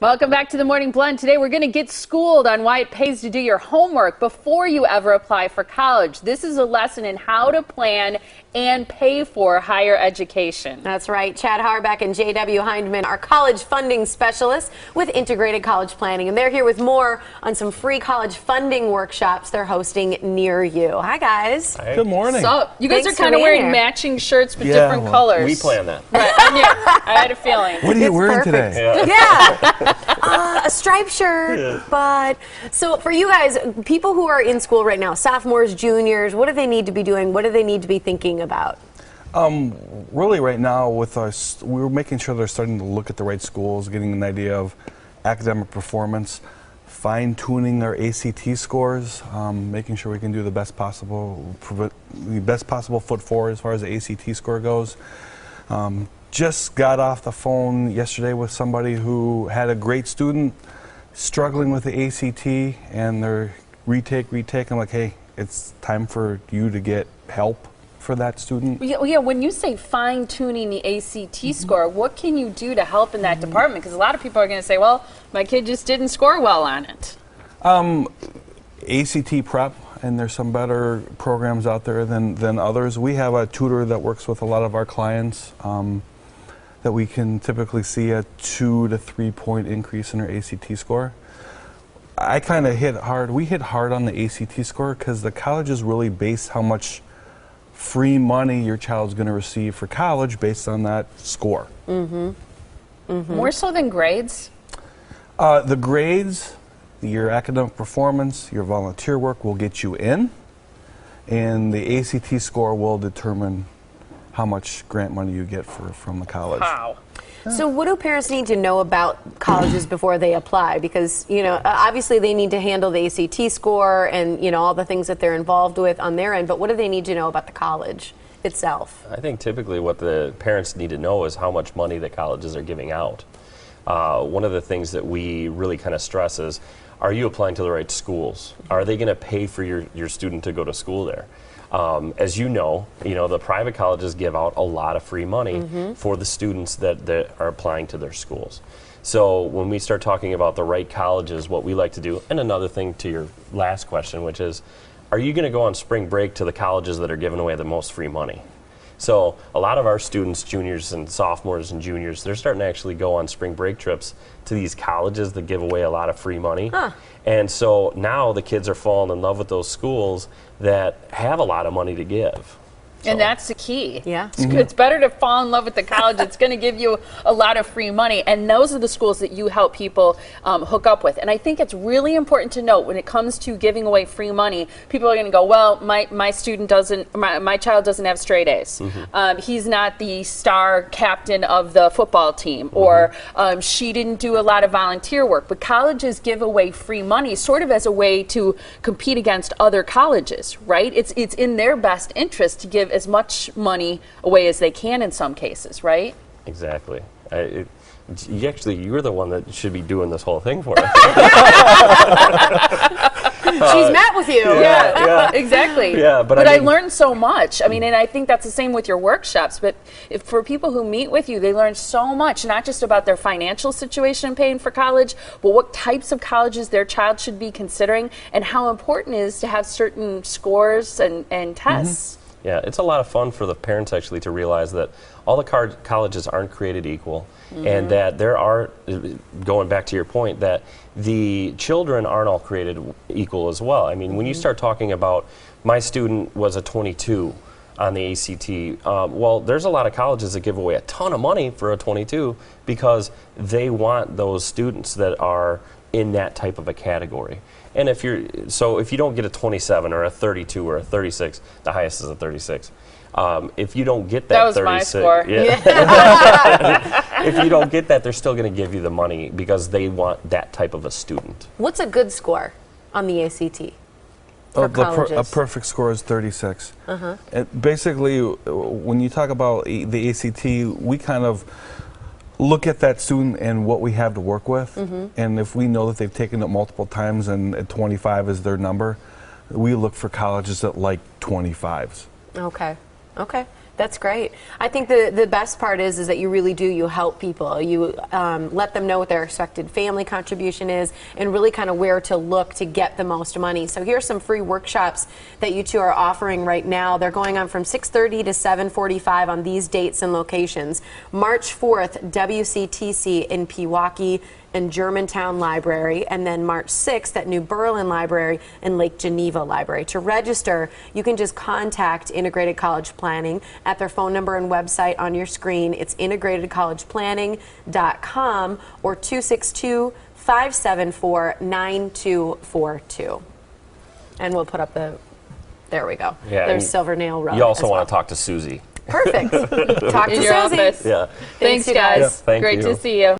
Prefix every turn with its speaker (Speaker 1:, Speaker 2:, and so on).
Speaker 1: Welcome back to the Morning Blend. Today we're going to get schooled on why it pays to do your homework before you ever apply for college. This is a lesson in how to plan and pay for higher education.
Speaker 2: That's right. Chad Harbeck and J.W. Hindman are college funding specialists with Integrated College Planning, and they're here with more on some free college funding workshops they're hosting near you. Hi, guys.
Speaker 3: Hi. Good morning.
Speaker 1: So, you guys
Speaker 2: Thanks
Speaker 1: are kind of
Speaker 2: for being
Speaker 1: wearing
Speaker 2: here.
Speaker 1: matching shirts with different colors.
Speaker 3: We planned that.
Speaker 1: Right, I had a feeling.
Speaker 4: What are you wearing
Speaker 2: perfect.
Speaker 4: today?
Speaker 2: Yeah. A striped shirt. But so for you guys, people who are in school right now, sophomores, juniors, what do they need to be doing? What do they need to be thinking about?
Speaker 4: Really right now with us, we're making sure they're starting to look at the right schools, getting an idea of academic performance, fine-tuning their ACT scores, making sure we can do the best possible foot forward as far as the ACT score goes. Just got off the phone yesterday with somebody who had a great student struggling with the ACT, and they're retake. I'm like, hey, it's time for you to get help for that student.
Speaker 1: Yeah, when you say fine-tuning the ACT score, what can you do to help in that department? Because a lot of people are going to say, well, my kid just didn't score well on it.
Speaker 4: ACT prep, and there's some better programs out there than others. We have a tutor that works with a lot of our clients that we can typically see a 2 to 3 point increase in their ACT score. I kind of hit hard. We hit hard on the ACT score because the colleges really base how much free money your child's going to receive for college based on that score.
Speaker 1: More so than grades?
Speaker 4: The grades, your academic performance, your volunteer work will get you in, and the ACT score will determine how much grant money you get from the college.
Speaker 1: Wow.
Speaker 2: So what do parents need to know about colleges before they apply? Because, you know, obviously they need to handle the ACT score and, you know, all the things that they're involved with on their end, but what do they need to know about the college itself?
Speaker 3: I think typically what the parents need to know is how much money the colleges are giving out. One of the things that we really kind of stress is, are you applying to the right schools? Are they going to pay for your student to go to school there? As you know, the private colleges give out a lot of free money for the students that are applying to their schools. So when we start talking about the right colleges, what we like to do, and another thing to your last question, which is, are you going to go on spring break to the colleges that are giving away the most free money? So a lot of our students, juniors and sophomores and juniors, they're starting to actually go on spring break trips to these colleges that give away a lot of free money. And so now the kids are falling in love with those schools that have a lot of money to give.
Speaker 1: And that's the key.
Speaker 2: Yeah.
Speaker 1: It's better to fall in love with the college. It's going to give you a lot of free money. And those are the schools that you help people hook up with. And I think it's really important to note when it comes to giving away free money, people are going to go, well, my child doesn't have straight A's. He's not the star captain of the football team, or she didn't do a lot of volunteer work. But colleges give away free money sort of as a way to compete against other colleges, right? It's in their best interest to give as much money away as they can in some cases, right?
Speaker 3: Exactly. You're the one that should be doing this whole thing for us.
Speaker 2: She's met with you.
Speaker 1: Yeah, exactly.
Speaker 3: Yeah, but
Speaker 1: I learned so much. I mean, and I think that's the same with your workshops. But for people who meet with you, they learn so much, not just about their financial situation paying for college, but what types of colleges their child should be considering, and how important it is to have certain scores and tests.
Speaker 3: Yeah, it's a lot of fun for the parents actually to realize that all the colleges aren't created equal, and that there are, going back to your point, that the children aren't all created equal as well. I mean, when you start talking about, my student was a 22 on the ACT, well, there's a lot of colleges that give away a ton of money for a 22 because they want those students that are in that type of a category. And if you don't get a 27 or a 32 or a 36, the highest is a 36. If you don't get that,
Speaker 1: was
Speaker 3: 36,
Speaker 1: my score.
Speaker 3: If you don't get that, they're still going to give you the money because they want that type of a student.
Speaker 2: What's a good score on the ACT? For
Speaker 4: A
Speaker 2: colleges?
Speaker 4: perfect score is 36. Basically, when you talk about the ACT, we kind of look at that student and what we have to work with, and if we know that they've taken it multiple times and at 25 is their number, we look for colleges that like 25s.
Speaker 2: Okay. That's great. I think the best part is that you really do, you help people. You let them know what their expected family contribution is and really kind of where to look to get the most money. So here's some free workshops that you two are offering right now. They're going on from 6:30 to 7:45 on these dates and locations. March 4th, WCTC in Pewaukee and Germantown Library, and then March 6th at New Berlin Library and Lake Geneva Library. To register, you can just contact Integrated College Planning at their phone number and website on your screen. It's integratedcollegeplanning.com or 262-574-9242. And we'll put up the, there we go.
Speaker 3: Yeah,
Speaker 2: There's
Speaker 3: and
Speaker 2: Silverdale Road.
Speaker 3: You also
Speaker 2: as
Speaker 3: want
Speaker 2: well.
Speaker 3: to talk to Susie.
Speaker 2: Perfect. Talk to
Speaker 1: In your
Speaker 2: Susie.
Speaker 1: office.
Speaker 3: Yeah.
Speaker 1: Thanks,
Speaker 2: you
Speaker 1: guys.
Speaker 2: guys.
Speaker 3: Thank
Speaker 1: Great
Speaker 3: you.
Speaker 1: to see you.